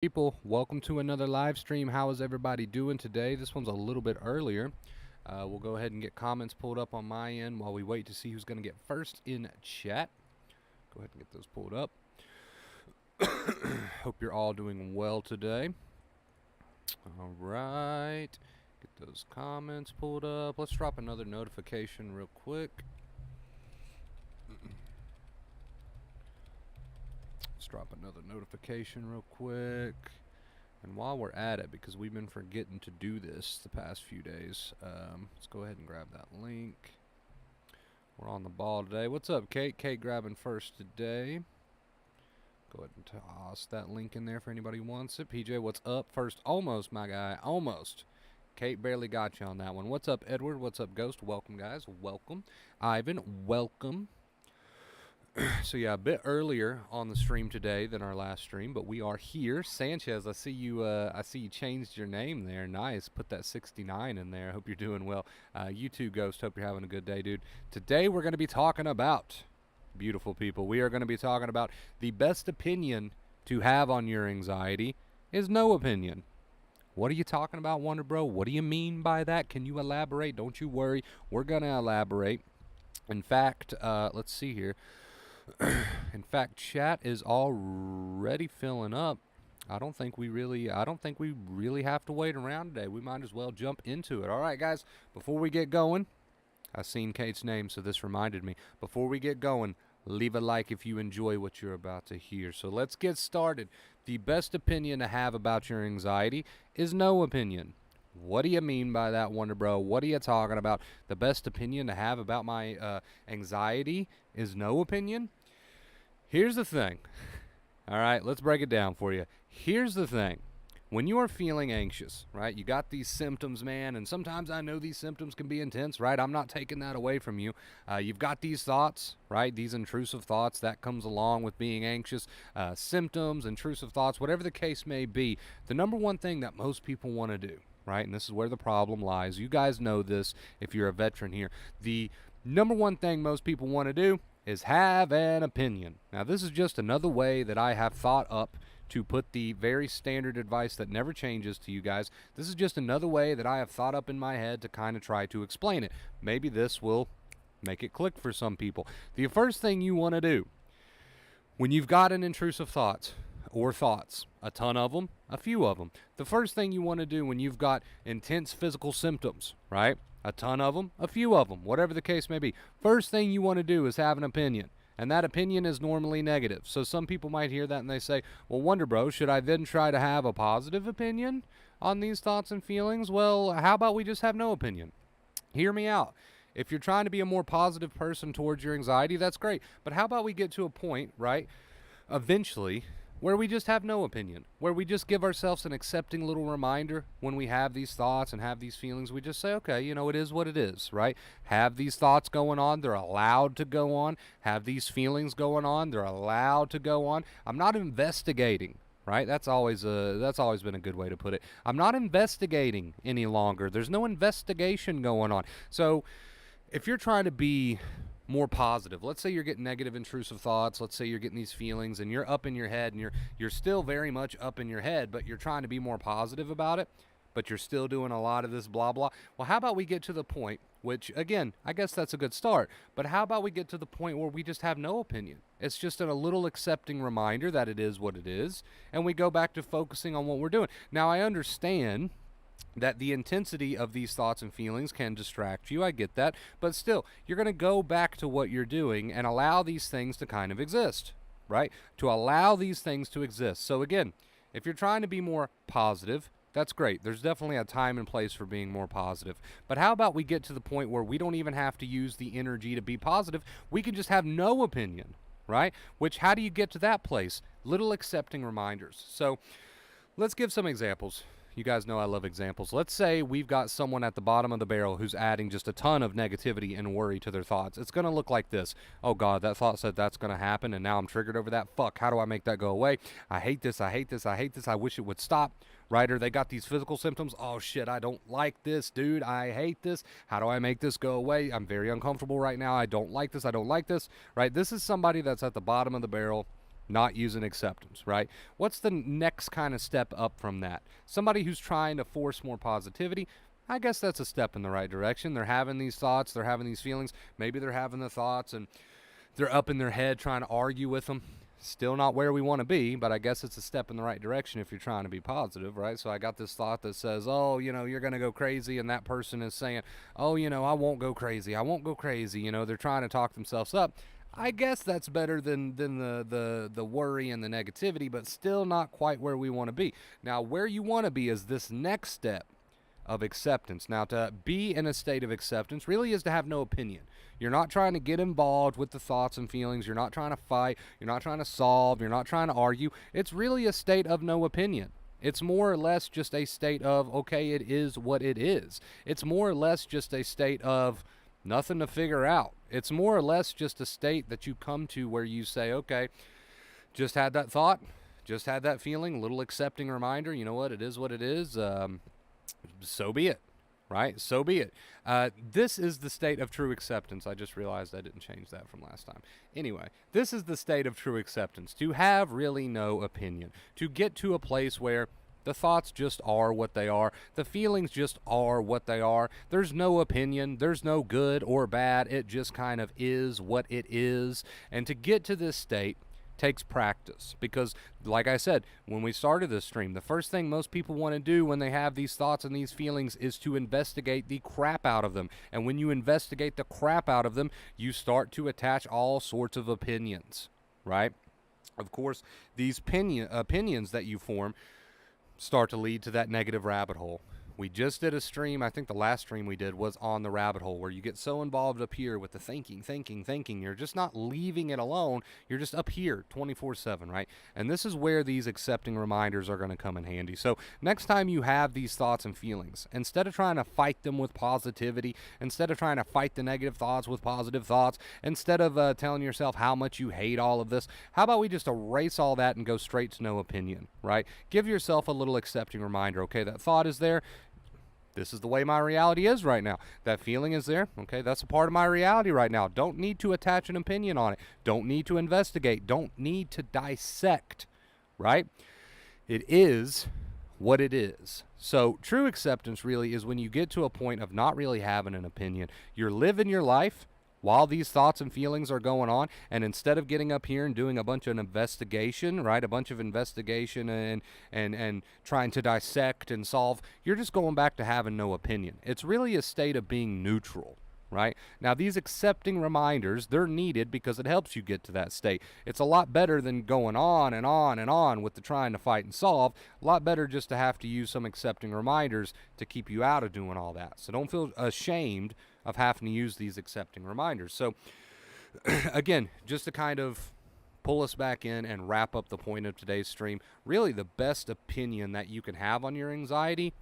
People, welcome to another live stream. How is everybody doing today? This one's a little bit earlier. We'll go ahead and get comments pulled up on my end while we wait to see who's going to get first in chat. Go ahead and get those pulled up. Hope you're all doing well today. All right. Get those comments pulled up. Let's drop another notification real quick. Let's drop another notification real quick. And while we're at it, because we've been forgetting to do this the past few days, let's go ahead and grab that link. We're on the ball today. What's up, Kate? Kate grabbing first today. Go ahead and toss that link in there for anybody who wants it. PJ, what's up? First, almost, my guy. Almost. Kate barely got you on that one. What's up, Edward? What's up, Ghost? Welcome, guys. Welcome. Ivan, welcome. So yeah, a bit earlier on the stream today than our last stream, but we are here. Sanchez, I see you. I see you changed your name there. Nice. Put that 69 in there. Hope you're doing well. You too, Ghost. Hope you're having a good day, dude. Today we're going to be talking about, beautiful people. We are going to be talking about the best opinion to have on your anxiety is no opinion. What are you talking about, Wonder Bro? What do you mean by that? Can you elaborate? Don't you worry. We're going to elaborate. In fact, let's see here. In fact, chat is already filling up. I don't think we really have to wait around today. We might as well jump into it. All right, guys, before we get going, I seen Kate's name, so this reminded me. Before we get going, leave a like if you enjoy what you're about to hear. So let's get started. The best opinion to have about your anxiety is no opinion. What do you mean by that, Wonder Bro? What are you talking about? The best opinion to have about my anxiety is no opinion? Here's the thing. All right, let's break it down for you. Here's the thing. When you are feeling anxious, right, you got these symptoms, man, and sometimes I know these symptoms can be intense, right? I'm not taking that away from you. You've got these thoughts, right, these intrusive thoughts. That comes along with being anxious. Symptoms, intrusive thoughts, whatever the case may be. The number one thing that most people want to do, right, and this is where the problem lies. You guys know this if you're a veteran here. The number one thing most people want to do is have an opinion. Now, this is just another way that I have thought up to put the very standard advice that never changes to you guys. This is just another way that I have thought up in my head to kind of try to explain it. Maybe this will make it click for some people. The first thing you want to do when you've got an intrusive thought or thoughts, a ton of them, a few of them, the first thing you want to do when you've got intense physical symptoms, right? A ton of them, a few of them, whatever the case may be. First thing you want to do is have an opinion. And that opinion is normally negative. So some people might hear that and they say, well, Wonder Bro, should I then try to have a positive opinion on these thoughts and feelings? Well, how about we just have no opinion? Hear me out. If you're trying to be a more positive person towards your anxiety, that's great. But how about we get to a point, right, eventually, where we just have no opinion, where we just give ourselves an accepting little reminder when we have these thoughts and have these feelings. We just say, okay, you know, it is what it is, right? Have these thoughts going on. They're allowed to go on. Have these feelings going on. They're allowed to go on. I'm not investigating, right? That's always been a good way to put it. I'm not investigating any longer. There's no investigation going on. So if you're trying to be more positive. Let's say you're getting negative intrusive thoughts. Let's say you're getting these feelings and you're up in your head and you're still very much up in your head, but you're trying to be more positive about it, but you're still doing a lot of this blah, blah. Well, how about we get to the point, which, again, I guess that's a good start, but how about we get to the point where we just have no opinion? It's just a little accepting reminder that it is what it is, and we go back to focusing on what we're doing. Now, I understand that the intensity of these thoughts and feelings can distract you. I get that. But still, you're going to go back to what you're doing and allow these things to kind of exist, right? To allow these things to exist. So again, if you're trying to be more positive, that's great. There's definitely a time and place for being more positive. But how about we get to the point where we don't even have to use the energy to be positive? We can just have no opinion, right? Which, how do you get to that place? Little accepting reminders. So let's give some examples. You guys know I love examples. Let's say we've got someone at the bottom of the barrel who's adding just a ton of negativity and worry to their thoughts. It's going to look like this. Oh, God, that thought said that's going to happen, and now I'm triggered over that. Fuck, how do I make that go away? I hate this, I hate this, I hate this. I wish it would stop, right? Or they got these physical symptoms. Oh, shit, I don't like this, dude. I hate this. How do I make this go away? I'm very uncomfortable right now. I don't like this. I don't like this, right? This is somebody that's at the bottom of the barrel not using acceptance, right? What's the next kind of step up from that? Somebody who's trying to force more positivity, I guess that's a step in the right direction. They're having these thoughts, they're having these feelings. Maybe they're having the thoughts and they're up in their head trying to argue with them. Still not where we want to be, but I guess it's a step in the right direction if you're trying to be positive, right? So I got this thought that says, oh, you're going to go crazy, and that person is saying, oh, I won't go crazy. I won't go crazy. They're trying to talk themselves up. I guess that's better than the worry and the negativity, but still not quite where we want to be. Now, where you want to be is this next step of acceptance. Now, to be in a state of acceptance really is to have no opinion. You're not trying to get involved with the thoughts and feelings. You're not trying to fight. You're not trying to solve. You're not trying to argue. It's really a state of no opinion. It's more or less just a state of, okay, it is what it is. It's more or less just a state of nothing to figure out. It's more or less just a state that you come to where you say, okay, just had that thought, just had that feeling, a little accepting reminder, you know what, it is what it is, so be it, right? So be it. This is the state of true acceptance. I just realized I didn't change that from last time. Anyway, this is the state of true acceptance, to have really no opinion, to get to a place where the thoughts just are what they are. The feelings just are what they are. There's no opinion. There's no good or bad. It just kind of is what it is. And to get to this state takes practice, because like I said when we started this stream, the first thing most people want to do when they have these thoughts and these feelings is to investigate the crap out of them. And when you investigate the crap out of them, you start to attach all sorts of opinions, right? Of course, these opinions that you form start to lead to that negative rabbit hole. We just did a stream, I think the last stream we did was on the rabbit hole, where you get so involved up here with the thinking. You're just not leaving it alone. You're just up here 24/7, right? And this is where these accepting reminders are going to come in handy. So next time you have these thoughts and feelings, instead of trying to fight them with positivity, instead of trying to fight the negative thoughts with positive thoughts, instead of telling yourself how much you hate all of this, how about we just erase all that and go straight to no opinion, right? Give yourself a little accepting reminder. Okay, that thought is there. This is the way my reality is right now. That feeling is there. Okay, that's a part of my reality right now. Don't need to attach an opinion on it. Don't need to investigate. Don't need to dissect, right? It is what it is. So true acceptance really is when you get to a point of not really having an opinion. You're living your life while these thoughts and feelings are going on, and instead of getting up here and doing a bunch of investigation, right, a bunch of investigation and trying to dissect and solve, you're just going back to having no opinion. It's really a state of being neutral, right? Now, these accepting reminders, they're needed because it helps you get to that state. It's a lot better than going on and on and on with the trying to fight and solve. A lot better just to have to use some accepting reminders to keep you out of doing all that. So don't feel ashamed of having to use these accepting reminders. So again, just to kind of pull us back in and wrap up the point of today's stream, really the best opinion that you can have on your anxiety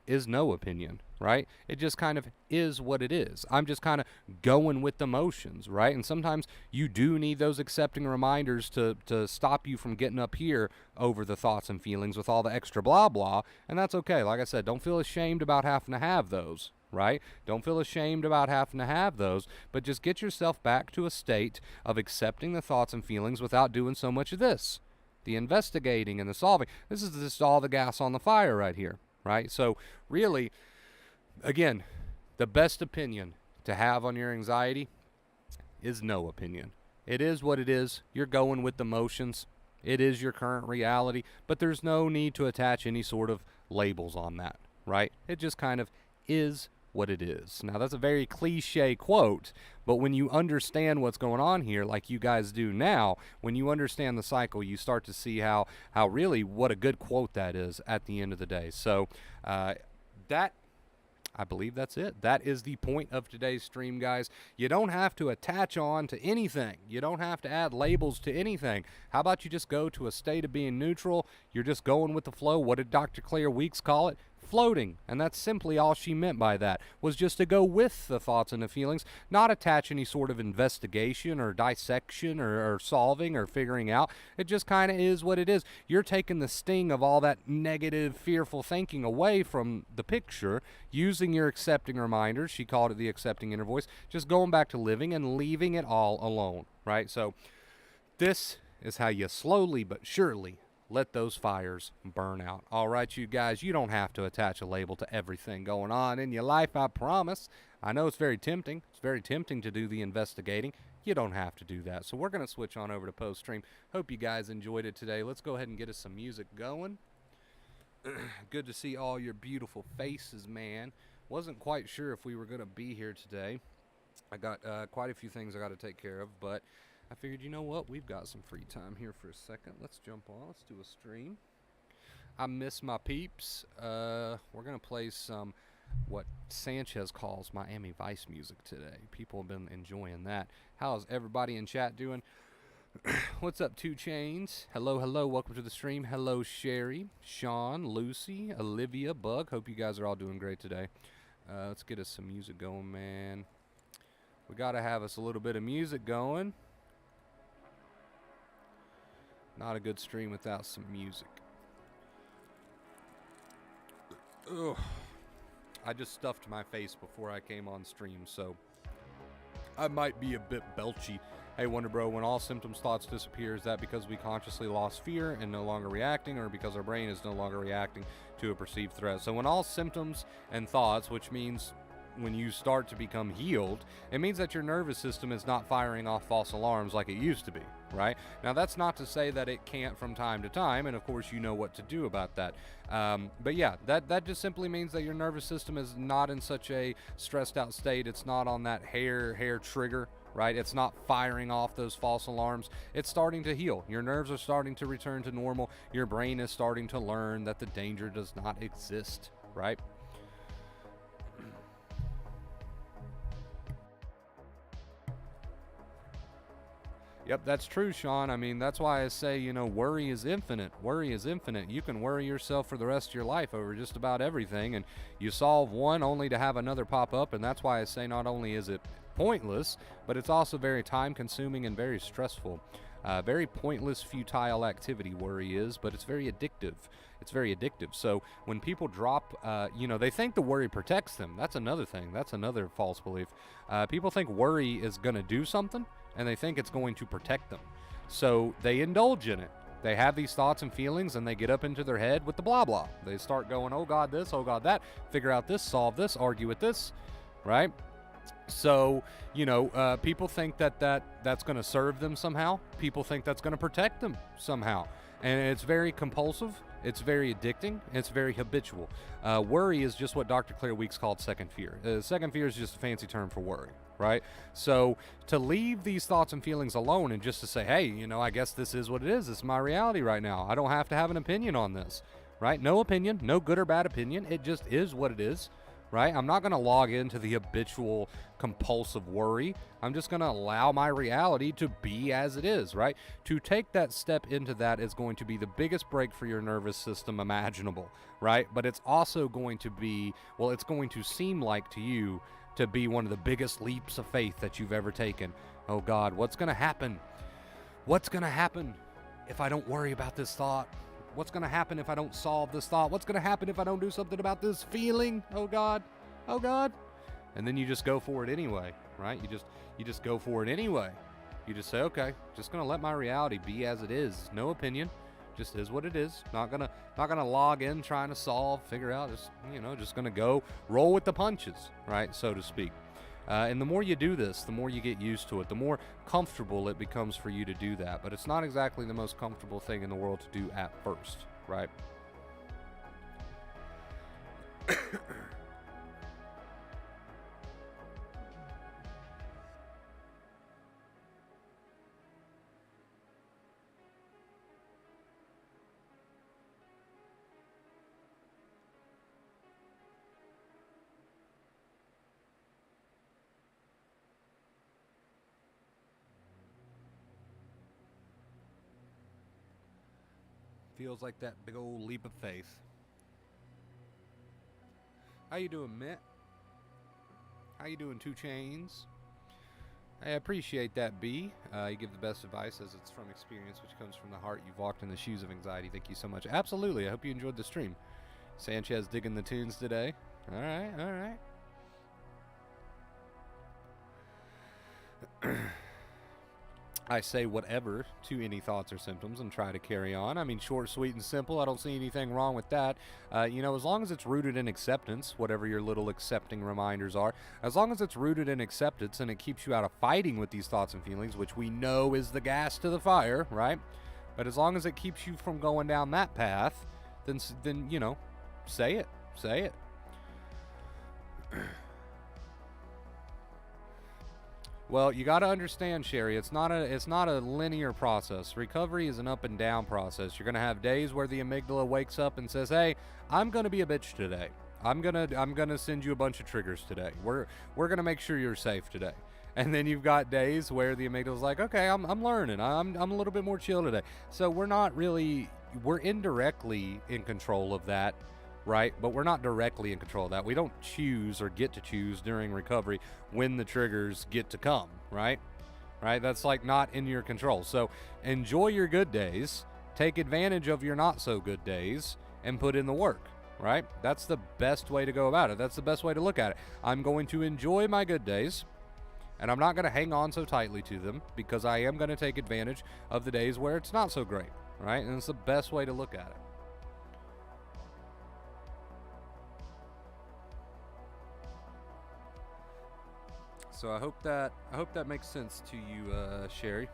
is no opinion, right? It just kind of is what it is. I'm just kind of going with the motions, right? And sometimes you do need those accepting reminders to stop you from getting up here over the thoughts and feelings with all the extra blah blah, and that's okay. Like I said, don't feel ashamed about having to have those, right? Don't feel ashamed about having to have those, but just get yourself back to a state of accepting the thoughts and feelings without doing so much of this, the investigating and the solving. This is just all the gas on the fire right here, right? So really, again, the best opinion to have on your anxiety is no opinion. It is what it is. You're going with the motions. It is your current reality, but there's no need to attach any sort of labels on that, right? It just kind of is what it is. Now, that's a very cliche quote, but when you understand what's going on here, like you guys do now, when you understand the cycle, you start to see how really what a good quote that is at the end of the day. So that, I believe that's it. That is the point of today's stream, guys. You don't have to attach on to anything. You don't have to add labels to anything. How about you just go to a state of being neutral? You're just going with the flow. What did Dr. Claire Weeks call it? Floating. And that's simply all she meant by that, was just to go with the thoughts and the feelings, not attach any sort of investigation or dissection or solving or figuring out. It just kind of is what it is. You're taking the sting of all that negative, fearful thinking away from the picture, using your accepting reminders. She called it the accepting inner voice, just going back to living and leaving it all alone, right? So this is how you slowly but surely let those fires burn out. All right, you guys, you don't have to attach a label to everything going on in your life, I promise. I know it's very tempting. It's very tempting to do the investigating. You don't have to do that. So we're going to switch on over to post-stream. Hope you guys enjoyed it today. Let's go ahead and get us some music going. Good to see all your beautiful faces, man. Wasn't quite sure if we were going to be here today. I got quite a few things I got to take care of, but I figured, you know what? We've got some free time here for a second. Let's jump on. Let's do a stream. I miss my peeps. We're going to play some what Sanchez calls Miami Vice music today. People have been enjoying that. How's everybody in chat doing? What's up, 2 Chains? Hello, hello. Welcome to the stream. Hello, Sherry, Sean, Lucy, Olivia, Bug. Hope you guys are all doing great today. Let's get us some music going, man. We got to have us a little bit of music going. Not a good stream without some music. Ugh. I just stuffed my face before I came on stream, so I might be a bit belchy. Hey, Wonder Bro, when all symptoms, thoughts disappear, is that because we consciously lost fear and no longer reacting, or because our brain is no longer reacting to a perceived threat? So when all symptoms and thoughts, which means when you start to become healed, it means that your nervous system is not firing off false alarms like it used to be, right? Now, that's not to say that it can't from time to time, and of course you know what to do about that. But yeah, that just simply means that your nervous system is not in such a stressed out state. It's not on that hair trigger, right? It's not firing off those false alarms. It's starting to heal. Your nerves are starting to return to normal. Your brain is starting to learn that the danger does not exist, right? Yep, that's true, Sean. I mean, that's why I say, you know, worry is infinite. Worry is infinite. You can worry yourself for the rest of your life over just about everything, and you solve one only to have another pop up, and that's why I say not only is it pointless, but it's also very time-consuming and very stressful. Very pointless, futile activity, worry is, but it's very addictive. It's very addictive. So when people drop, they think the worry protects them. That's another thing. That's another false belief. People think worry is going to do something, and they think it's going to protect them. So they indulge in it. They have these thoughts and feelings, and they get up into their head with the blah blah. They start going, oh God this, oh God that, figure out this, solve this, argue with this, right? So, people think that's going to serve them somehow. People think that's going to protect them somehow. And it's very compulsive. It's very addicting. It's very habitual. Worry is just what Dr. Claire Weeks called second fear. Second fear is just a fancy term for worry, right? So to leave these thoughts and feelings alone and just to say, hey, I guess this is what it is. It's my reality right now. I don't have to have an opinion on this, right? No opinion, no good or bad opinion. It just is what it is. Right? I'm not going to log into the habitual compulsive worry. I'm just going to allow my reality to be as it is, right? To take that step into that is going to be the biggest break for your nervous system imaginable, right? But it's also going to be, it's going to seem like to you to be one of the biggest leaps of faith that you've ever taken. Oh God, what's going to happen? What's going to happen if I don't worry about this thought? What's going to happen if I don't solve this thought? What's going to happen if I don't do something about this feeling? Oh God. Oh God. And then you just go for it anyway, right? You just go for it anyway. You just say, okay, just going to let my reality be as it is. No opinion. Just is what it is. Not going to log in trying to solve, figure out, just going to go roll with the punches, right? So to speak. And the more you do this, the more you get used to it, the more comfortable it becomes for you to do that. But it's not exactly the most comfortable thing in the world to do at first, right? Feels like that big old leap of faith. How you doing, Mitt? How you doing, 2 Chains? I appreciate that, B. You give the best advice as it's from experience, which comes from the heart. You've walked in the shoes of anxiety. Thank you so much. Absolutely. I hope you enjoyed the stream. Sanchez digging the tunes today. All right, all right. I say whatever to any thoughts or symptoms and try to carry on. I mean, short, sweet, and simple. I don't see anything wrong with that. As long as it's rooted in acceptance, whatever your little accepting reminders are, as long as it's rooted in acceptance and it keeps you out of fighting with these thoughts and feelings, which we know is the gas to the fire, right? But as long as it keeps you from going down that path, then say it. Say it. Well, you got to understand, Sherry, it's not a linear process. Recovery is an up and down process. You're going to have days where the amygdala wakes up and says, "Hey, I'm going to be a bitch today. I'm going to send you a bunch of triggers today. We're going to make sure you're safe today." And then you've got days where the amygdala's like, "Okay, I'm learning. I'm a little bit more chill today." So we're indirectly in control of that. Right? But we're not directly in control of that. We don't choose or get to choose during recovery when the triggers get to come, right? Right? That's like not in your control. So enjoy your good days, take advantage of your not so good days, and put in the work, right? That's the best way to go about it. That's the best way to look at it. I'm going to enjoy my good days, and I'm not going to hang on so tightly to them because I am going to take advantage of the days where it's not so great, right? And it's the best way to look at it. So I hope that makes sense to you, Sherry.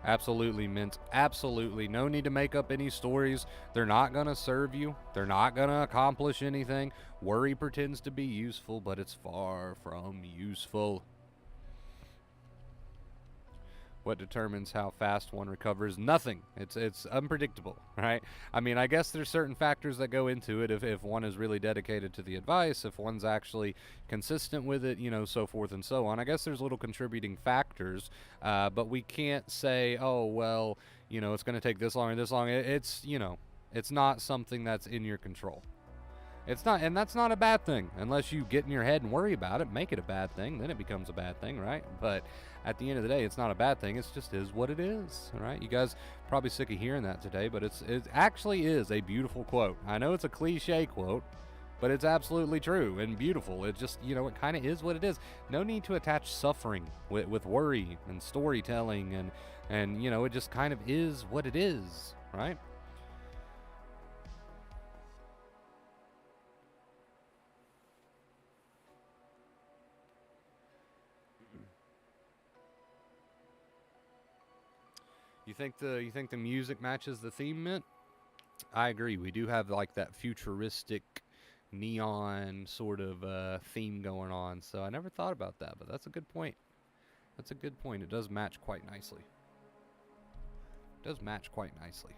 Absolutely, Mint. Absolutely. No need to make up any stories. They're not going to serve you. They're not going to accomplish anything. Worry pretends to be useful, but it's far from useful. What determines how fast one recovers? Nothing. It's unpredictable, right? I mean, I guess there's certain factors that go into it. If one is really dedicated to the advice, if one's actually consistent with it, so forth and so on. I guess there's little contributing factors, but we can't say, oh, well, it's going to take this long or this long. It's not something that's in your control. It's not, and that's not a bad thing unless you get in your head and worry about it, make it a bad thing, then it becomes a bad thing, right? But at the end of the day, it's not a bad thing. It's just is what it is, all right? You guys probably sick of hearing that today, but it actually is a beautiful quote. I know it's a cliche quote, but it's absolutely true and beautiful. It just, it kind of is what it is. No need to attach suffering with worry and storytelling and it just kind of is what it is, right? You think the music matches the theme, Mint? I agree. We do have like that futuristic neon sort of theme going on. So I never thought about that, but that's a good point. That's a good point. It does match quite nicely. It does match quite nicely.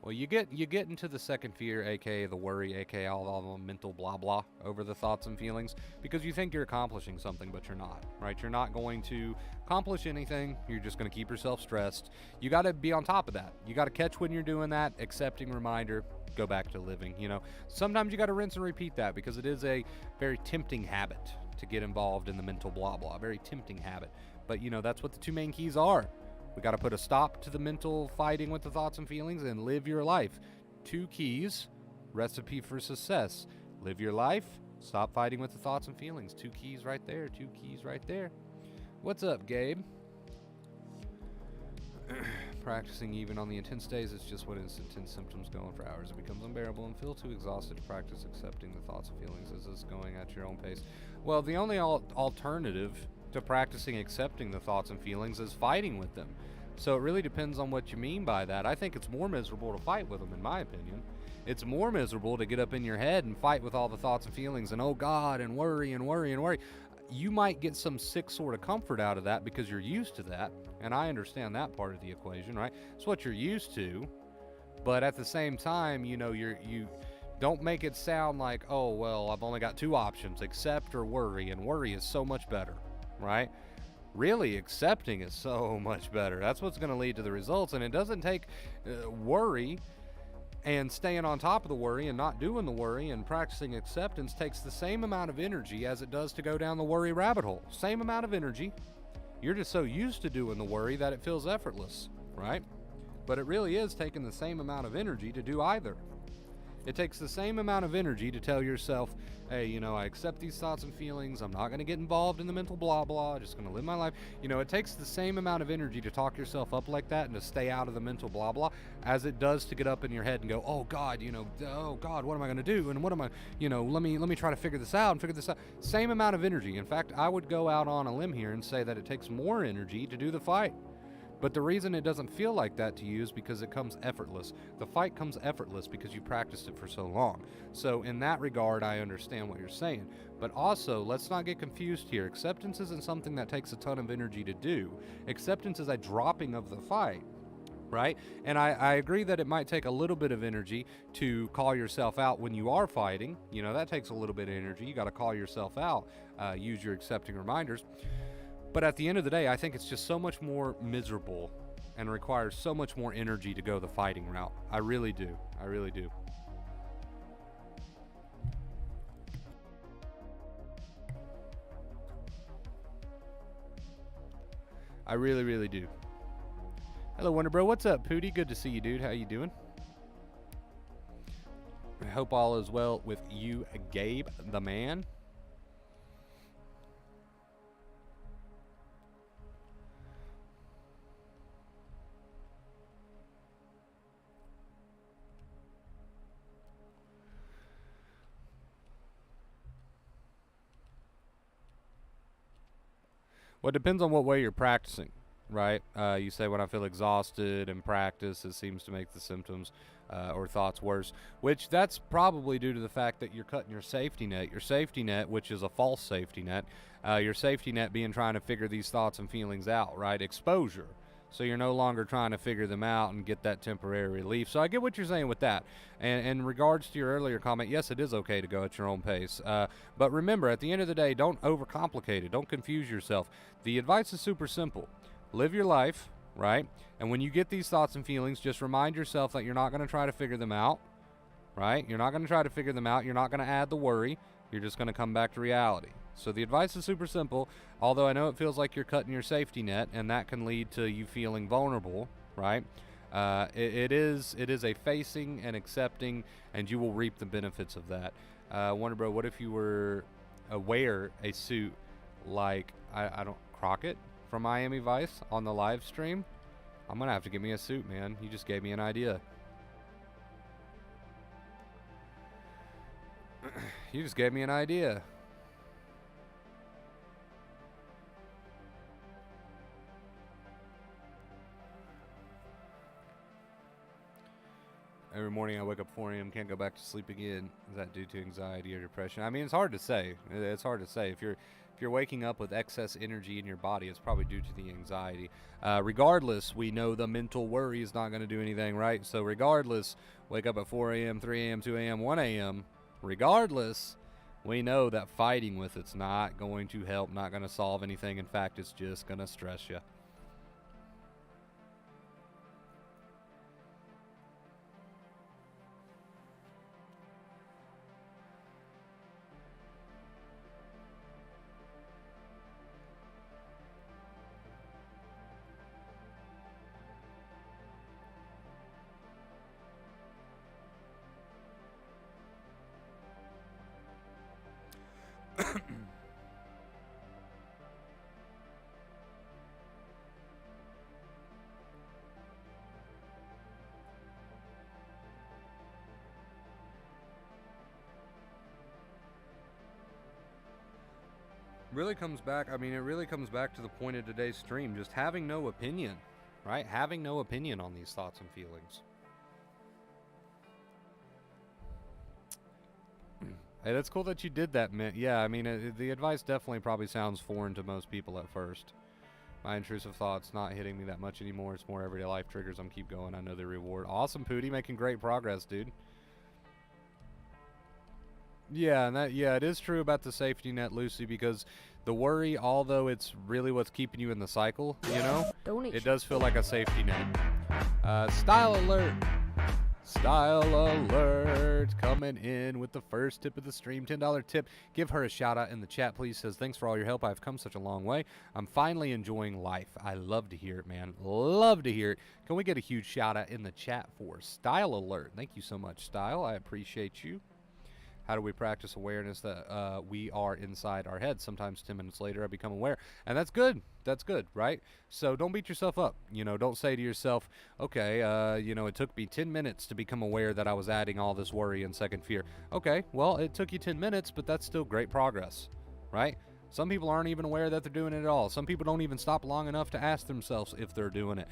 Well, you get into the second fear, aka the worry, aka all the mental blah blah over the thoughts and feelings, because you think you're accomplishing something, but you're not, right? You're not going to accomplish anything. You're just going to keep yourself stressed. You got to be on top of that. You got to catch when you're doing that, accepting reminder, go back to living. Sometimes you got to rinse and repeat that because it is a very tempting habit to get involved in the mental blah blah. Very tempting habit, but that's what the two main keys are. We got to put a stop to the mental fighting with the thoughts and feelings and live your life. Two keys, recipe for success. Live your life, stop fighting with the thoughts and feelings. Two keys right there, two keys right there. What's up, Gabe? Practicing even on the intense days, it's just when it's intense symptoms going for hours. It becomes unbearable and feel too exhausted to practice accepting the thoughts and feelings. Is this going at your own pace? Well, the only alternative to practicing accepting the thoughts and feelings is fighting with them. So it really depends on what you mean by that. I think it's more miserable to fight with them, in my opinion. It's more miserable to get up in your head and fight with all the thoughts and feelings and, oh God, and worry and worry and worry. You might get some sick sort of comfort out of that because you're used to that, and I understand that part of the equation, right? It's what you're used to, but at the same time, you don't make it sound like, oh, well, I've only got two options, accept or worry, and worry is so much better. Right? Really, accepting is so much better. That's what's going to lead to the results. And it doesn't take worry and staying on top of the worry and not doing the worry, and practicing acceptance takes the same amount of energy as it does to go down the worry rabbit hole. Same amount of energy. You're just so used to doing the worry that it feels effortless, right? But it really is taking the same amount of energy to do either. It takes the same amount of energy to tell yourself, hey, you know, I accept these thoughts and feelings. I'm not going to get involved in the mental blah blah. Just going to live my life. You know, it takes the same amount of energy to talk yourself up like that and to stay out of the mental blah blah as it does to get up in your head and go, oh God, you know, oh God, what am I going to do? And what am I, you know, let me try to figure this out and figure this out. Same amount of energy. In fact, I would go out on a limb here and say that it takes more energy to do the fight. But the reason it doesn't feel like that to you is because it comes effortless. The fight comes effortless because you practiced it for so long. So in that regard, I understand what you're saying. But also, let's not get confused here. Acceptance isn't something that takes a ton of energy to do. Acceptance is a dropping of the fight, right? And I agree that it might take a little bit of energy to call yourself out when you are fighting. You know, that takes a little bit of energy. You got to call yourself out, use your accepting reminders. But at the end of the day, I think it's just so much more miserable and requires so much more energy to go the fighting route. I really do. I really do. I really, really do. Hello, Wonder Bro. What's up, Pooty? Good to see you, dude. How you doing? I hope all is well with you, Gabe, the man. Well, it depends on what way you're practicing, right? You say when I feel exhausted in practice, it seems to make the symptoms or thoughts worse, which that's probably due to the fact that you're cutting your safety net. Your safety net, which is a false safety net, your safety net being trying to figure these thoughts and feelings out, right? Exposure. So you're no longer trying to figure them out and get that temporary relief. So I get what you're saying with that. And in regards to your earlier comment, yes, it is okay to go at your own pace. But remember, at the end of the day, don't overcomplicate it. Don't confuse yourself. The advice is super simple. Live your life, right? And when you get these thoughts and feelings, just remind yourself that you're not going to try to figure them out, right? You're not going to try to figure them out. You're not going to add the worry. You're just going to come back to reality. So the advice is super simple, although I know it feels like you're cutting your safety net, and that can lead to you feeling vulnerable, right? It is a facing and accepting, and you will reap the benefits of that. Wonder Bro, what if you were wear a suit like, I don't, Crockett from Miami Vice on the live stream? I'm going to have to get me a suit, man. You just gave me an idea. You just gave me an idea. Every morning I wake up 4 a.m., can't go back to sleep again. Is that due to anxiety or depression? I mean, it's hard to say. It's hard to say. If you're waking up with excess energy in your body, it's probably due to the anxiety. Regardless, we know the mental worry is not going to do anything, right? So regardless, wake up at 4 a.m., 3 a.m., 2 a.m., 1 a.m., regardless, we know that fighting with it's not going to help, not going to solve anything. In fact, it's just going to stress you. Really comes back, I mean, it really comes back to the point of today's stream, just having no opinion, right? Having no opinion on these thoughts and feelings. Hey, that's cool that you did that, man. Yeah, I mean, the advice definitely probably sounds foreign to most people at first. My intrusive thoughts not hitting me that much anymore. It's more everyday life triggers. I'm keep going. I know the reward. Awesome, Pooty, making great progress, dude. Yeah, and it is true about the safety net, Lucy, because the worry, although it's really what's keeping you in the cycle, you know, it does feel like a safety net. Style alert. Style alert coming in with the first tip of the stream, $10 tip. Give her a shout out in the chat, please. Says, thanks for all your help. I've come such a long way. I'm finally enjoying life. I love to hear it, man. Love to hear it. Can we get a huge shout out in the chat for Style Alert? Thank you so much, Style. I appreciate you. How do we practice awareness that we are inside our head? Sometimes 10 minutes later, I become aware. And that's good. That's good, right? So don't beat yourself up. You know, don't say to yourself, okay, you know, it took me 10 minutes to become aware that I was adding all this worry and second fear. Okay, well, it took you 10 minutes, but that's still great progress, right? Some people aren't even aware that they're doing it at all. Some people don't even stop long enough to ask themselves if they're doing it.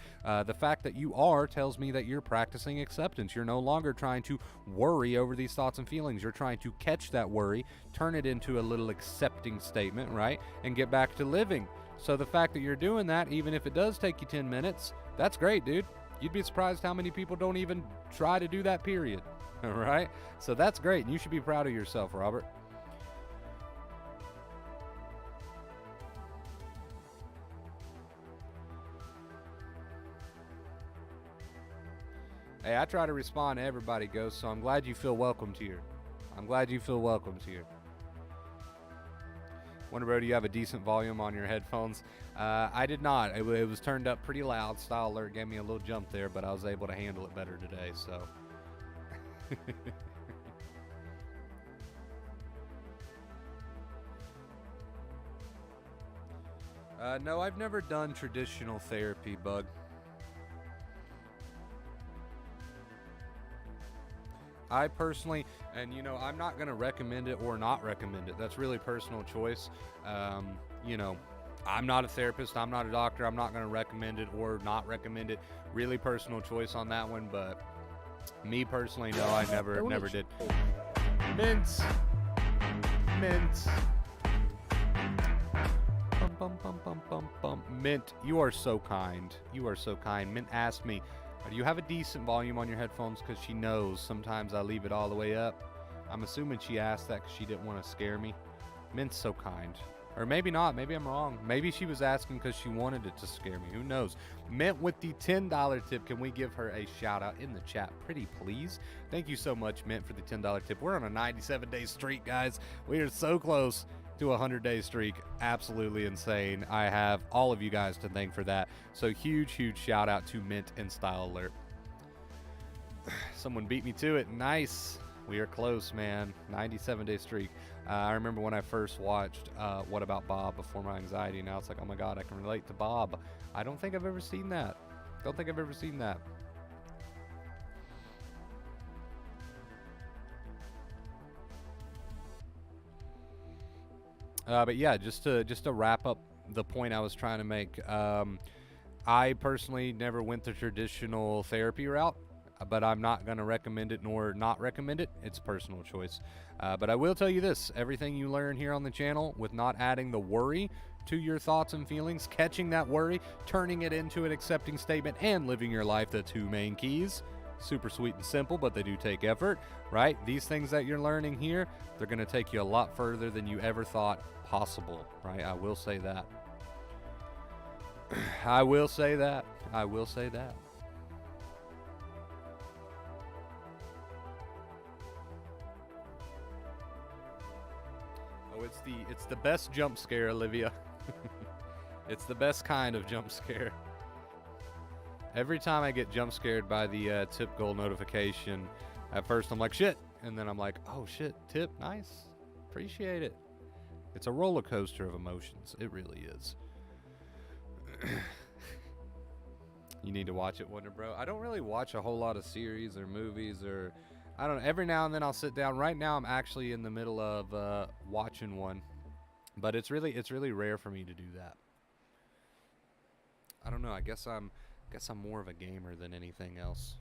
The fact that you are tells me that you're practicing acceptance. You're no longer trying to worry over these thoughts and feelings. You're trying to catch that worry, turn it into a little accepting statement, right? And get back to living. So the fact that you're doing that, even if it does take you 10 minutes, that's great, dude. You'd be surprised how many people don't even try to do that, period. All right? So that's great. And you should be proud of yourself, Robert. Hey, I try to respond to everybody, Ghost, so I'm glad you feel welcomed here. I'm glad you feel welcomed here. Wonder, bro, do you have a decent volume on your headphones? I did not. It was turned up pretty loud. Style Alert gave me a little jump there, but I was able to handle it better today, so. No, I've never done traditional therapy, Bug. I personally, and you know, I'm not going to recommend it or not recommend it. That's really personal choice. You know, I'm not a therapist. I'm not a doctor. I'm not going to recommend it or not recommend it. Really personal choice on that one. But me personally, no, I never did. Mint. Mint, you are so kind. You are so kind. Mint asked me, do you have a decent volume on your headphones? Because she knows sometimes I leave it all the way up. I'm assuming she asked that because she didn't want to scare me. Mint's so kind. Or maybe not. Maybe I'm wrong. Maybe she was asking because she wanted it to scare me. Who knows? Mint with the $10 tip. Can we give her a shout out in the chat? Pretty please. Thank you so much, Mint, for the $10 tip. We're on a 97-day streak, guys. We are so close to a 100-day streak. Absolutely insane. I have all of you guys to thank for that. So huge shout out to Mint and Style Alert. Someone beat me to it. Nice. We are close, man. 97-day streak. I remember when I first watched What About Bob before my anxiety. Now it's like, oh my god, I can relate to Bob. I don't think I've ever seen that. But yeah, just to wrap up the point I was trying to make, I personally never went the traditional therapy route, but I'm not going to recommend it nor not recommend it. It's personal choice. But I will tell you this, everything you learn here on the channel with not adding the worry to your thoughts and feelings, catching that worry, turning it into an accepting statement, and living your life, the two main keys. Super sweet and simple, but they do take effort, right? These things that you're learning here, they're going to take you a lot further than you ever thought possible, right? I will say that. I will say that. Oh, it's the best jump scare, Olivia. It's the best kind of jump scare. Every time I get jump scared by the tip goal notification, at first I'm like, shit. And then I'm like, oh shit, tip, nice. Appreciate it. It's a roller coaster of emotions. It really is. You need to watch it, Wonder Bro. I don't really watch a whole lot of series or movies or, I don't know. Every now and then I'll sit down. Right now I'm actually in the middle of watching one. But it's really rare for me to do that. I don't know. I guess I'm more of a gamer than anything else.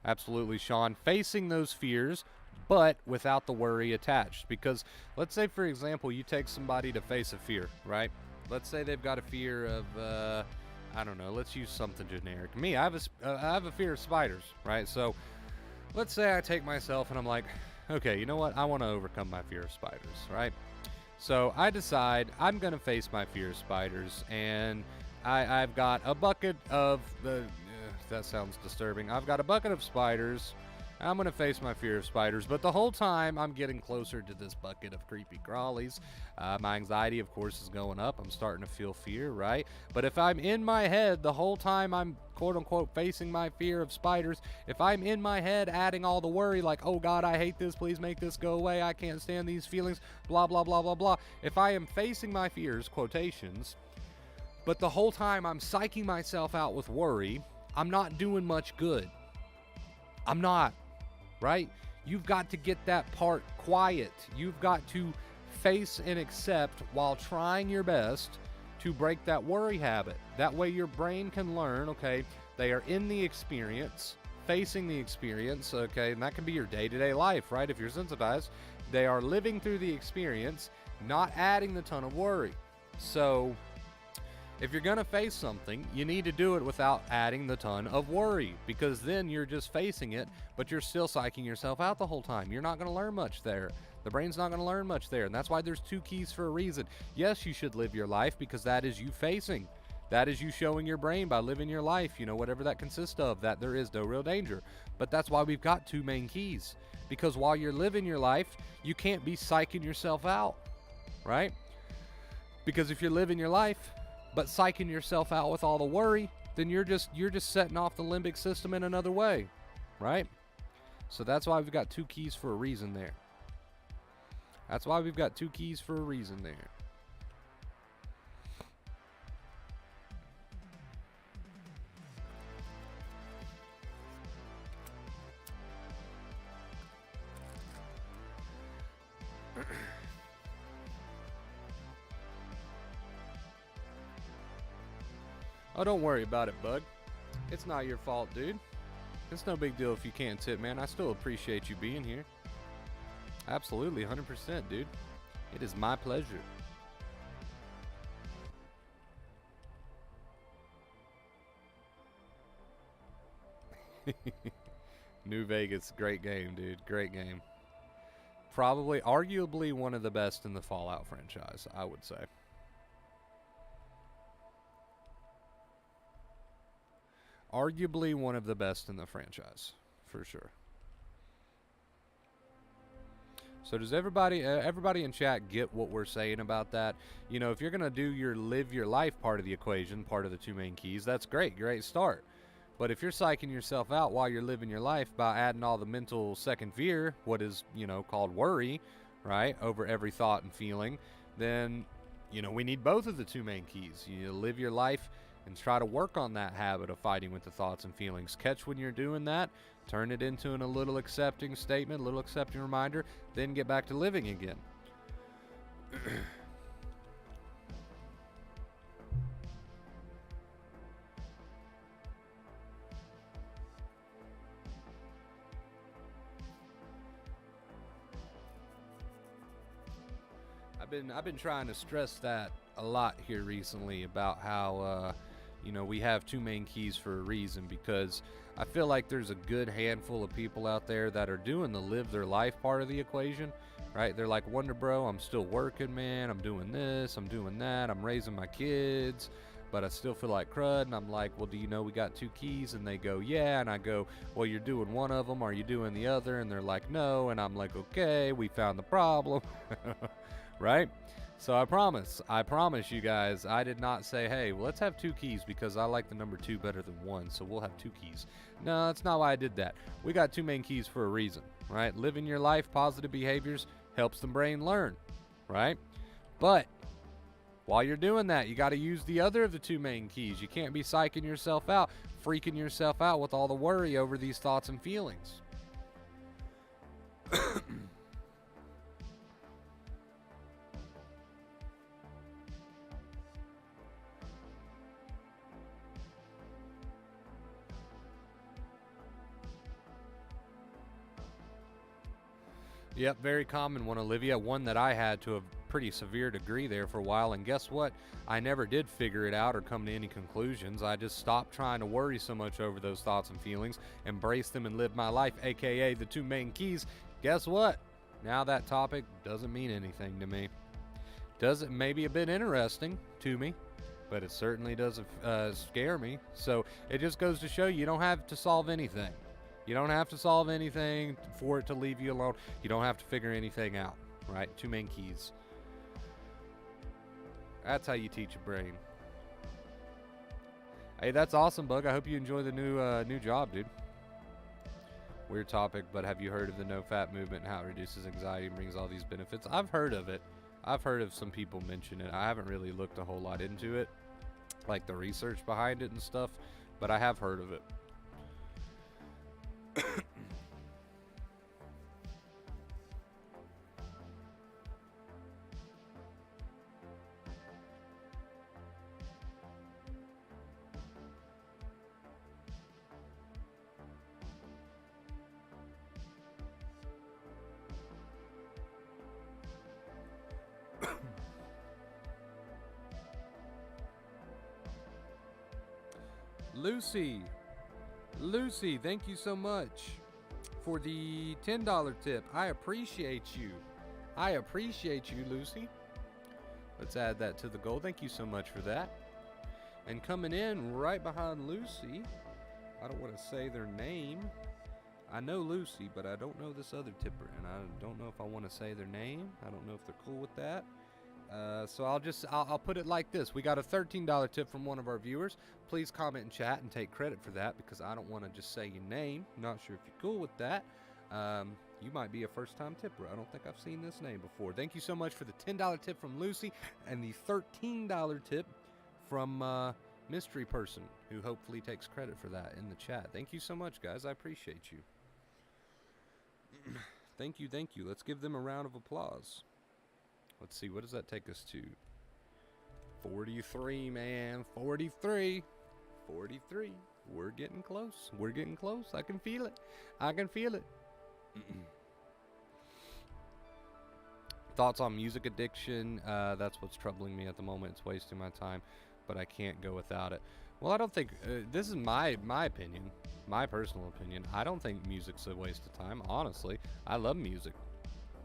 Absolutely, Sean. Facing those fears, but without the worry attached. Because let's say, for example, you take somebody to face a fear, right? Let's say they've got a fear of, I don't know. Let's use something generic. Me, I have a fear of spiders, right? So let's say I take myself and I'm like, okay, you know what? I want to overcome my fear of spiders, right? So I decide I'm going to face my fear of spiders, and I've got a bucket of the. That sounds disturbing. I've got a bucket of spiders. I'm going to face my fear of spiders, but the whole time I'm getting closer to this bucket of creepy crawlies. My anxiety, of course, is going up. I'm starting to feel fear, right? But if I'm in my head the whole time I'm quote-unquote facing my fear of spiders, if I'm in my head adding all the worry like, oh God, I hate this, please make this go away, I can't stand these feelings, blah, blah, blah, blah, blah. If I am facing my fears, quotations, but the whole time I'm psyching myself out with worry, I'm not doing much good. I'm not. Right? You've got to get that part quiet. You've got to face and accept while trying your best to break that worry habit. That way your brain can learn, okay, they are in the experience, facing the experience, okay, and that can be your day-to-day life, right? If you're sensitized, they are living through the experience, not adding the ton of worry. So if you're going to face something, you need to do it without adding the ton of worry, because then you're just facing it, but you're still psyching yourself out the whole time. You're not going to learn much there. The brain's not going to learn much there, and that's why there's 2 keys for a reason. Yes, you should live your life because that is you facing. That is you showing your brain by living your life, whatever that consists of, that there is no real danger. But that's why we've got 2 main keys, because while you're living your life, you can't be psyching yourself out, right? Because if you're living your life, but psyching yourself out with all the worry, then you're just setting off the limbic system in another way, right? So that's why we've got 2 keys for a reason there. That's why we've got 2 keys for a reason there. Oh, don't worry about it, Bug. It's not your fault, dude. It's no big deal if you can't tip, man. I still appreciate you being here. Absolutely, 100%, dude. It is my pleasure. New Vegas, great game, dude. Great game. Probably, arguably one of the best in the Fallout franchise, I would say. Arguably one of the best in the franchise, for sure. So does everybody in chat get what we're saying about that? If you're going to do your live your life part of the equation, part of the 2 main keys, that's great start. But if you're psyching yourself out while you're living your life by adding all the mental second fear, what is, called worry, right, over every thought and feeling, then, we need both of the 2 main keys. You live your life and try to work on that habit of fighting with the thoughts and feelings. Catch when you're doing that, turn it into a little accepting statement, a little accepting reminder, then get back to living again. I've been trying to stress that a lot here recently about how we have 2 main keys for a reason, because I feel like there's a good handful of people out there that are doing the live their life part of the equation, right? They're like, Wonder Bro, I'm still working, man. I'm doing this, I'm doing that, I'm raising my kids, but I still feel like crud. And I'm like, well, do you know we got 2 keys? And they go, yeah. And I go, well, you're doing one of them. Are you doing the other? And they're like, no. And I'm like, okay, we found the problem. Right? So I promise you guys, I did not say, hey, well, let's have 2 keys because I like the number 2 better than 1, so we'll have 2 keys. No, that's not why I did that. We got 2 main keys for a reason, right? Living your life, positive behaviors helps the brain learn, right? But while you're doing that, you got to use the other of the 2 main keys. You can't be psyching yourself out, freaking yourself out with all the worry over these thoughts and feelings. Yep, very common one, Olivia. One that I had to a pretty severe degree there for a while. And guess what? I never did figure it out or come to any conclusions. I just stopped trying to worry so much over those thoughts and feelings, embrace them and live my life, aka the 2 main keys. Guess what? Now that topic doesn't mean anything to me. Doesn't maybe a bit interesting to me, but it certainly doesn't scare me. So it just goes to show you don't have to solve anything. You don't have to solve anything for it to leave you alone. You don't have to figure anything out, right? 2 main keys. That's how you teach a brain. Hey, that's awesome, Bug. I hope you enjoy the new job, dude. Weird topic, but have you heard of the no-fat movement and how it reduces anxiety and brings all these benefits? I've heard of it. I've heard of some people mention it. I haven't really looked a whole lot into it, like the research behind it and stuff, but I have heard of it. Lucy, thank you so much for the $10 tip. I appreciate you. Lucy. Let's add that to the goal. Thank you so much for that. And coming in right behind Lucy, I don't want to say their name. I know Lucy, but I don't know this other tipper, and I don't know if I want to say their name. I don't know if they're cool with that. So I'll put it like this. We got a $13 tip from one of our viewers. Please comment in chat and take credit for that, because I don't want to just say your name. Not sure if you're cool with that. You might be a first-time tipper. I don't think I've seen this name before. Thank you so much for the $10 tip from Lucy and the $13 tip from Mystery Person, who hopefully takes credit for that in the chat. Thank you so much, guys. I appreciate you. Thank you. Let's give them a round of applause. Let's see, what does that take us to? 43, man. 43. We're getting close. I can feel it. Thoughts on music addiction? That's what's troubling me at the moment. It's wasting my time, but I can't go without it. Well, I don't think, this is my opinion, my personal opinion. I don't think music's a waste of time, honestly. I love music.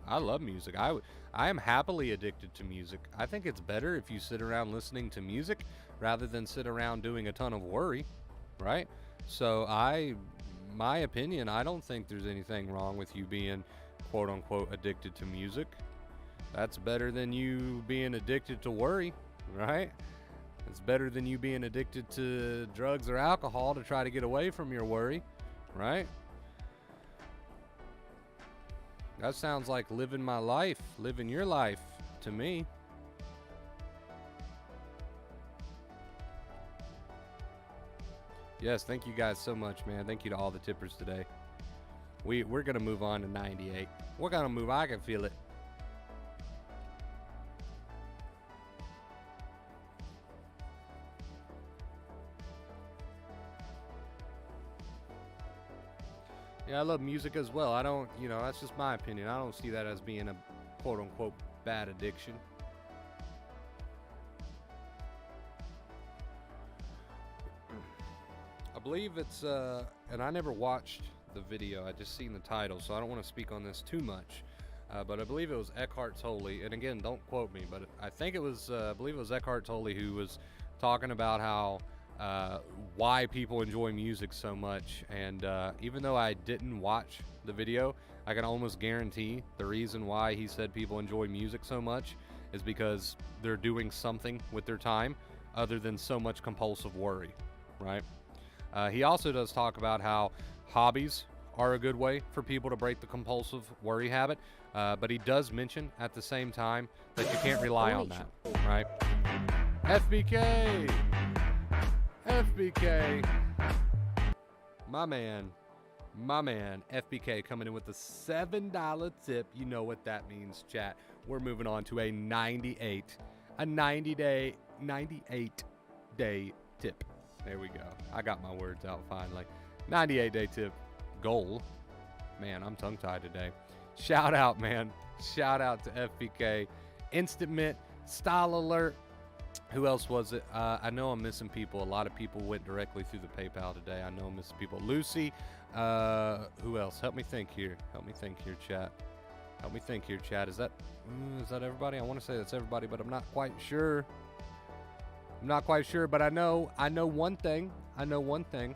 I am happily addicted to music. I think it's better if you sit around listening to music rather than sit around doing a ton of worry, right? So my opinion, I don't think there's anything wrong with you being quote unquote addicted to music. That's better than you being addicted to worry, right? It's better than you being addicted to drugs or alcohol to try to get away from your worry, right? That sounds like living my life, living your life to me. Yes, thank you guys so much, man. Thank you to all the tippers today. We're going to move on to 98. We're going to move. I can feel it. Yeah, I love music as well. I don't, that's just my opinion. I don't see that as being a quote-unquote bad addiction. I believe it's, and I never watched the video. I just seen the title, so I don't want to speak on this too much. But I believe it was Eckhart Tolle, and again, don't quote me, but I think it was, I believe it was Eckhart Tolle who was talking about how why people enjoy music so much, and even though I didn't watch the video, I can almost guarantee the reason why he said people enjoy music so much is because they're doing something with their time other than so much compulsive worry, right? He also does talk about how hobbies are a good way for people to break the compulsive worry habit, but he does mention at the same time that you can't rely on that, right? FBK! FBK, my man, FBK coming in with the $7 tip. You know what that means, chat. We're moving on to a 98 day tip. There we go. I got my words out finally. 98-day tip goal. Man, I'm tongue-tied today. Shout out, man. Shout out to FBK. Instant Mint, Style Alert. Who else was it? I know I'm missing people. A lot of people went directly through the PayPal today. I know I'm missing people. Lucy. Who else? Help me think here, chat. Help me think here, chat. Is that everybody? I want to say that's everybody, but I'm not quite sure. I'm not quite sure, but I know one thing. I know one thing.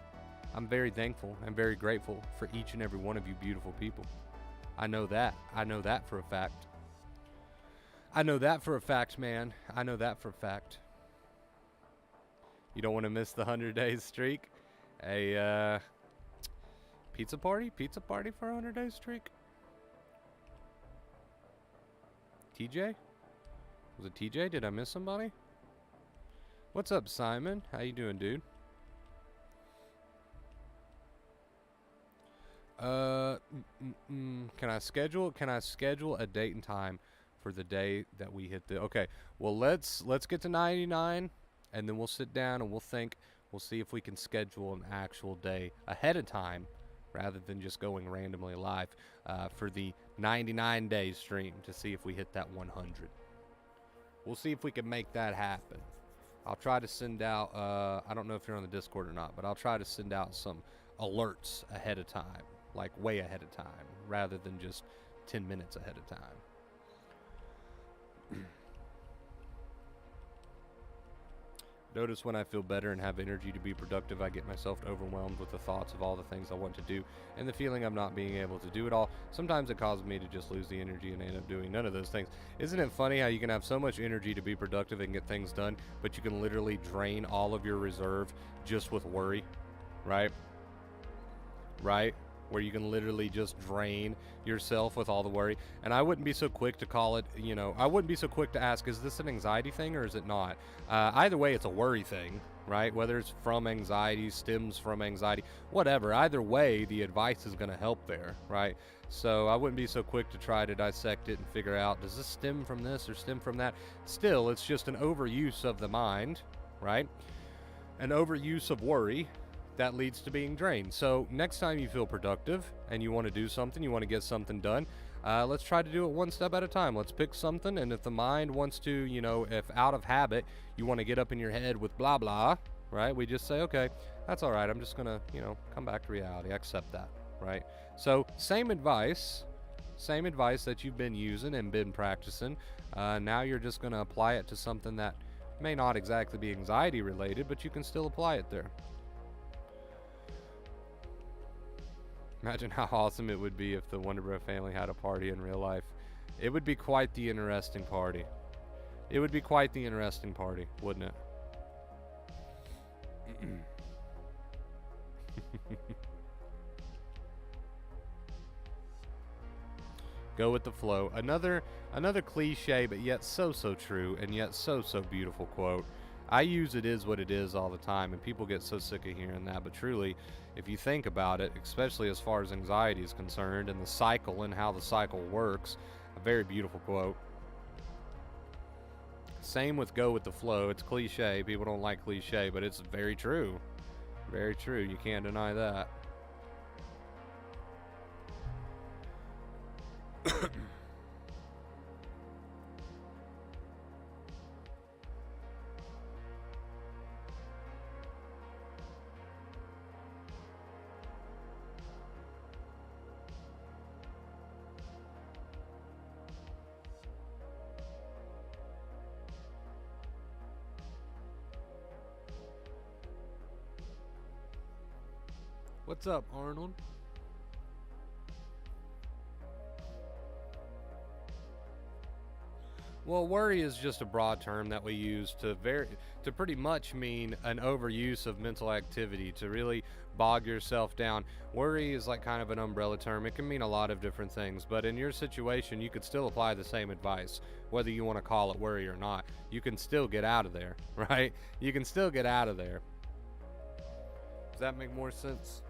I'm very thankful and very grateful for each and every one of you beautiful people. I know that. I know that for a fact. I know that for a fact, man. I know that for a fact. You don't want to miss the 100 days streak? A pizza party? Pizza party for a 100 days streak? TJ? Was it TJ? Did I miss somebody? What's up, Simon? How you doing, dude? Can I schedule a date and time for the day that we hit the... Okay, well, let's get to 99, and then we'll sit down and we'll think. We'll see if we can schedule an actual day ahead of time rather than just going randomly live for the 99-day stream to see if we hit that 100. We'll see if we can make that happen. I'll try to send out, I don't know if you're on the Discord or not, but I'll try to send out some alerts ahead of time, like way ahead of time, rather than just 10 minutes ahead of time. Notice when I feel better and have energy to be productive, I get myself overwhelmed with the thoughts of all the things I want to do and the feeling of not being able to do it all. Sometimes it causes me to just lose the energy and end up doing none of those things. Isn't it funny how you can have so much energy to be productive and get things done, but you can literally drain all of your reserve just with worry, right? Right? Where you can literally just drain yourself with all the worry. And I wouldn't be so quick to call it, I wouldn't be so quick to ask, is this an anxiety thing or is it not? Either way, it's a worry thing, right? Whether it's from anxiety, stems from anxiety, whatever. Either way, the advice is going to help there, right? So I wouldn't be so quick to try to dissect it and figure out, does this stem from this or stem from that? Still, it's just an overuse of the mind, right? An overuse of worry that leads to being drained. So next time you feel productive and you want to do something, you want to get something done, let's try to do it one step at a time. Let's pick something, and if the mind wants to, if out of habit you want to get up in your head with blah blah, right? We just say, okay, that's all right. I'm just gonna, come back to reality. I accept that, right? So same advice that you've been using and been practicing. Now you're just gonna apply it to something that may not exactly be anxiety related, but you can still apply it there. Imagine how awesome it would be if the Wonder Bro family had a party in real life. It would be quite the interesting party. It would be quite the interesting party, wouldn't it? Go with the flow. Another cliche, but yet so true, and yet so beautiful quote. I use "it is what it is" all the time, and people get so sick of hearing that, but truly, if you think about it, especially as far as anxiety is concerned and the cycle and how the cycle works, a very beautiful quote. Same with go with the flow. It's cliche. People don't like cliche, but it's very true. Very true. You can't deny that. What's up, Arnold? Well, worry is just a broad term that we use to pretty much mean an overuse of mental activity, to really bog yourself down. Worry is like kind of an umbrella term. It can mean a lot of different things, but in your situation, you could still apply the same advice, whether you want to call it worry or not. You can still get out of there, right? You can still get out of there. Does that make more sense?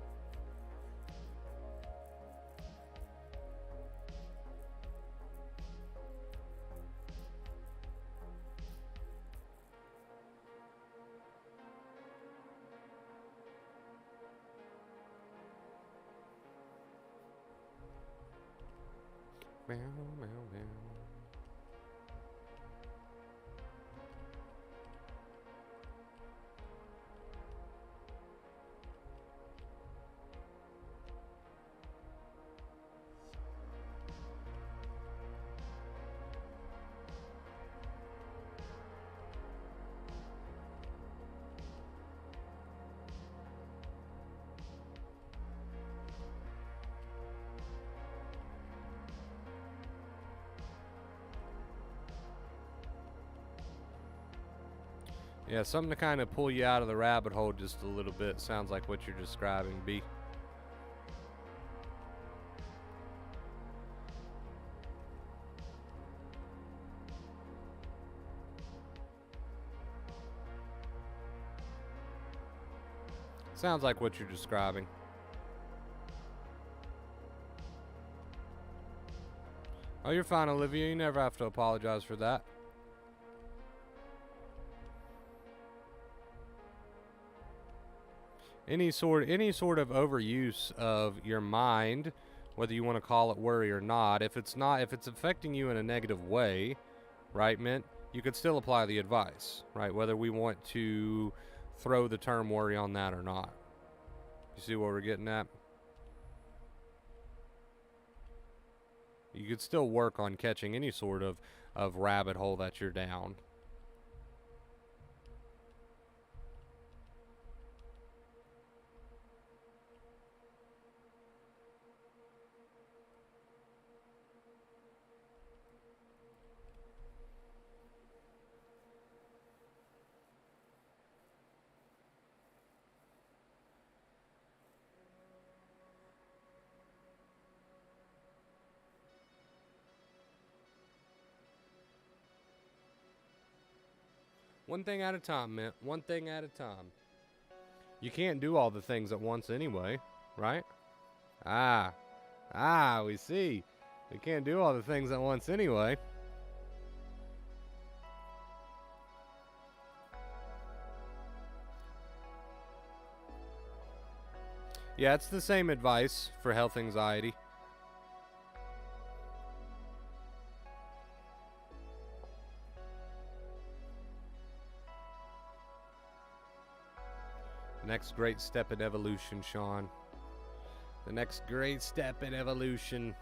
Meow, meow, meow. Yeah, something to kind of pull you out of the rabbit hole just a little bit. Sounds like what you're describing, B. Sounds like what you're describing. Oh, you're fine, Olivia. You never have to apologize for that. Any sort of overuse of your mind, whether you want to call it worry or not, if it's affecting you in a negative way, right, Mint, you could still apply the advice, right? Whether we want to throw the term worry on that or not. You see what we're getting at? You could still work on catching any sort of rabbit hole that you're down. One thing at a time, Mint. One thing at a time. You can't do all the things at once anyway, right? We see. We can't do all the things at once anyway. Yeah, it's the same advice for health anxiety. Next great step in evolution, Sean. The next great step in evolution.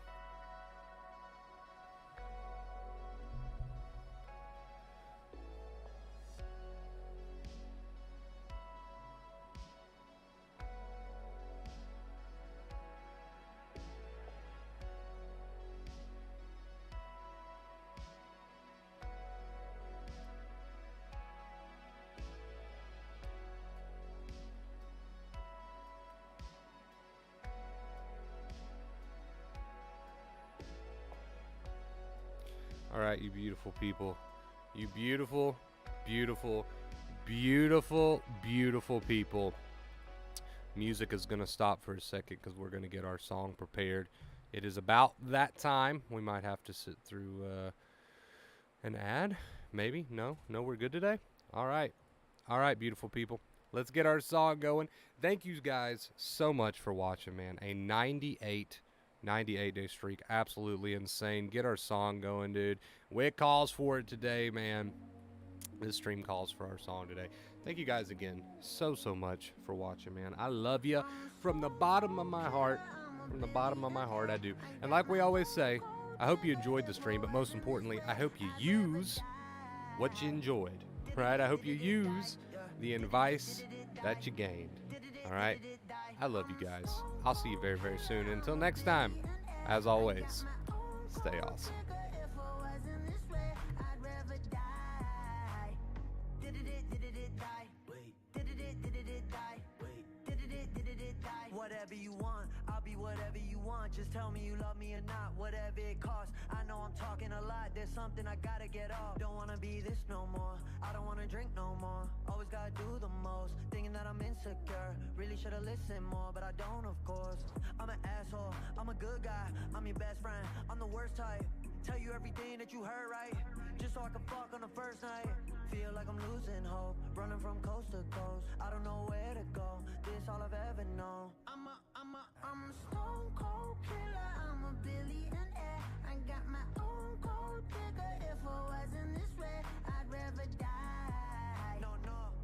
All right, you beautiful people. You beautiful, beautiful, beautiful, beautiful people. Music is going to stop for a second because we're going to get our song prepared. It is about that time. We might have to sit through an ad. Maybe. No, we're good today. All right, beautiful people. Let's get our song going. Thank you guys so much for watching, man. A 98-day streak. Absolutely insane. Get our song going, dude. Wick calls for it today, man. This stream calls for our song today. Thank you guys again so much for watching, man. I love you from the bottom of my heart. From the bottom of my heart, I do. And like we always say, I hope you enjoyed the stream, but most importantly, I hope you use what you enjoyed, right? I hope you use the advice that you gained, all right? I love you guys. I'll see you very, very soon. Until next time, as always, stay awesome. Whatever you want, I'll be whatever you want. Just tell me you love me or not, whatever it costs. I know I'm talking a lot, there's something I gotta get off. Don't wanna be this no more, I don't wanna drink no more. Always gotta do the most, thinking that I'm insecure. Really should've listened more, but I don't, of course. I'm an asshole, I'm a good guy, I'm your best friend, I'm the worst type. Tell you everything that you heard right, just so I can fuck on the first night. Feel like I'm losing hope, running from coast to coast. I don't know where to go, this all I've ever known. I'm a stone cold killer, I'm a billionaire. I got my own gold digger. If I wasn't this way, I'd rather die. No,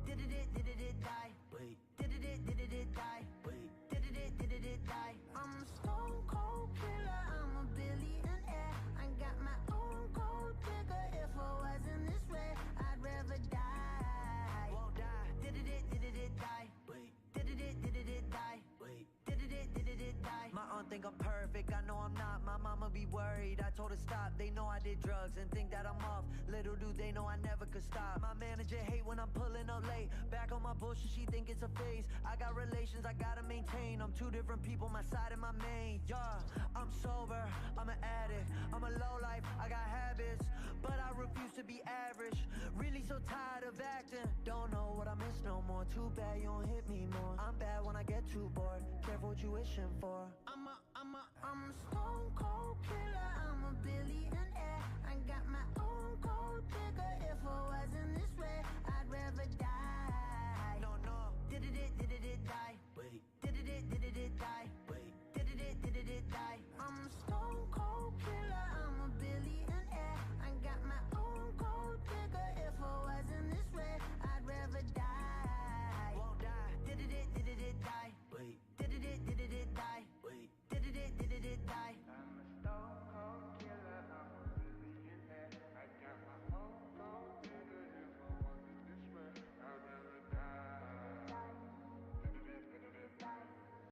did it die? Wait, did it die? Wait, did it die? I'm a stone cold killer, I'm a billionaire. I got my own gold digger. If I wasn't this way, I'd rather die. Won't die. Did it die? Wait, did it die? Wait, did it die? My aunt think I'm perfect, I know I'm not. My mama be worried, I told her stop. They know I did drugs and think that I'm off. Little do they know I never could stop. My manager DJ hate when I'm pulling up late. Back on my bullshit, she think it's a phase. I got relations I gotta maintain. I'm two different people, my side and my main. Yeah, I'm sober, I'm an addict, I'm a low life, I got habits, but I refuse to be average. Really so tired of acting, don't know what I miss no more. Too bad you don't hit me more. I'm bad when I get too bored, careful what you wishing for. I'm stone cold kid.